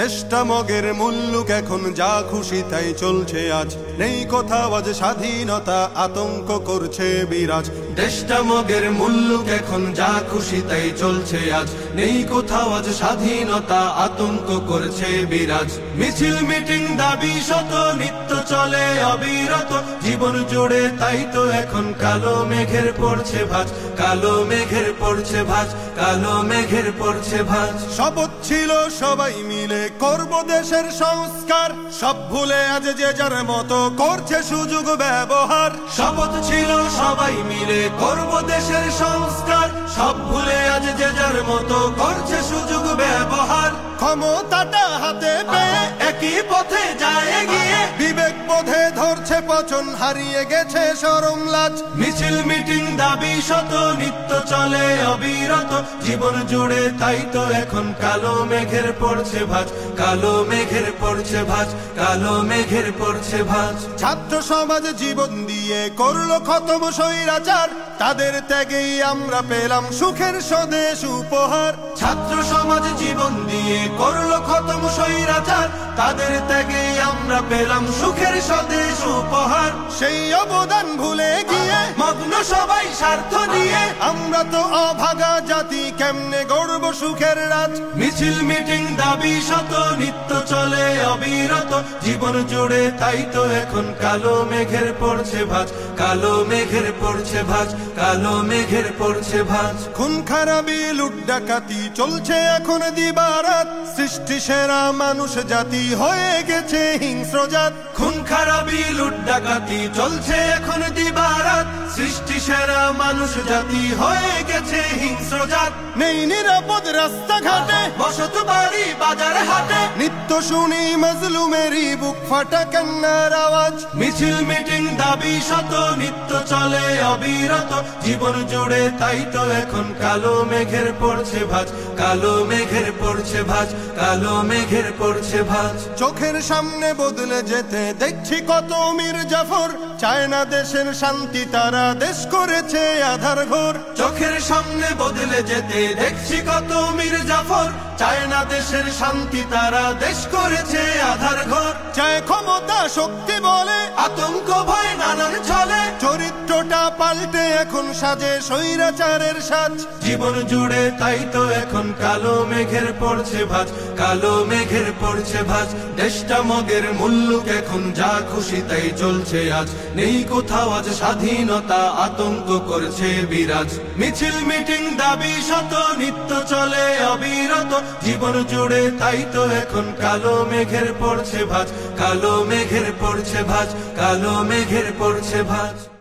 দেশটা মগের মুল্লুক এখন যা খুশি তাই চলছে আজ, নেই কোথাও আজ স্বাধীনতা, আতঙ্ক করছে বিরাজ। দেশটা মগের মুল্লুক এখন যা খুশি তাই চলছে আজ, নেই কোথাও আজ স্বাধীনতা, আতঙ্ক করছে বিরাজ। মিছিল মিটিং দাবি শত নিত্য চলে অবিরত, জীবন জুড়ে তাই তো এখন কালো মেঘের পড়ছে ভাঁজ, কালো মেঘের পড়ছে ভাঁজ, কালো মেঘের পড়ছে ভাঁজ। শপথ ছিল সবাই মিলে করব দেশের সংস্কার, সব ভুলে আজ যে যার মতো করছে সুযোগ ব্যবহার। শপথ ছিল সবাই মিলে করব দেশের সংস্কার, সব ভুলে আজ যে যার মতো করছে সুযোগ ব্যবহার। ক্ষমতাটা হাতে পেয়ে একই পথে যায় এগিয়ে, বিবেক বোধে ধরছে পচন, হারিয়ে গেছে শরম লাজ। মিছিল মিটিং দাবি শত নিত্য চলে অবিরত, জীবন জুড়ে তাই তো এখন কালো মেঘের পড়ছে ভাঁজ, কালো মেঘের পড়ছে ভাঁজ, কালো মেঘের পড়ছে ভাঁজ। ছাত্র সমাজ জীবন দিয়ে করলো খতম স্বৈরাচার, তাদের ত্যাগেই আমরা পেলাম সুখের স্বদেশ উপহার। ছাত্র সমাজ জীবন দিয়ে করলো খতম স্বৈরাচার, তাদের ত্যাগেই আমরা পেলাম সুখের স্বদেশ উপহার। সেই অবদান ভুলে গিয়ে মগ্ন সবাই স্বার্থ নিয়ে, আমরা তো অভাগা জাতি, কেমনে গড়ব সুখের রাজ। মিছিল মিটিং দাবি শত নিত্য চলে অবিরত, জীবন জুড়ে তাই তো এখন কালো মেঘের পড়ছে ভাঁজ, কালো মেঘের পড়ছে ভাঁজ, কালো মেঘের পড়ছে ভাঁজ। খুন খারাপি লুট ডাকাতি চলছে এখন দিবারাত, সৃষ্টি সেরা মানুষ জাতি হয়ে গেছে হিংস্র জাত। খুন খারাপি লুট ডাকাতি চলছে এখন দিবারাত, সৃষ্টি সেরা মানুষ জাতি হয়ে গেছে হিংস্র জাত। নেই নিরাপদ রাস্তাঘাটে, বসত বাড়ি বাজার হাটে, নিত্য শুনি মজলুমেরই বুক ফাটা কান্নার আওয়াজ। মিছিল মিটিং দাবি শত নিত্য চলে অবিরত, জীবন জুড়ে তাই তো এখন কালো মেঘের পড়ছে ভাঁজ, কালো মেঘের পড়ছে ভাঁজ, কালো মেঘের পড়ছে ভাঁজ। চোখের সামনে বদলে যেতে দেখছি কত মীর জাফর, চায় না দেশের শান্তি, তারা দেশ করেছে আধার ঘর। চোখের সামনে বদলে যেতে দেখছি কত মীর জাফর, চায় না দেশের শান্তি, তারা দেশ করেছে আধার ঘর। চায় ক্ষমতা শক্তি বলে আতঙ্ক ভয় নানান ছলে, চরিত্রটা পাল্টে এখন সাজে স্বৈরাচারের সাজ। জীবন জুড়ে তাই তো এখন কালো মেঘের পড়ছে ভাঁজ, কালো মেঘের পড়ছে ভাঁজ। দেশটা মগের মুল্লুক এখন যা খুশি তাই চলছে আজ, নেই কোথাও আজ স্বাধীনতা, আতঙ্ক করছে বিরাজ। মিছিল মিটিং দাবি শত নিত্য চলে অবিরত, জীবন জুড়ে তাই তো এখন কালো মেঘের পড়ছে ভাঁজ, কালো মেঘের পড়ছে ভাঁজ, কালো মেঘের পড়ছে ভাঁজ।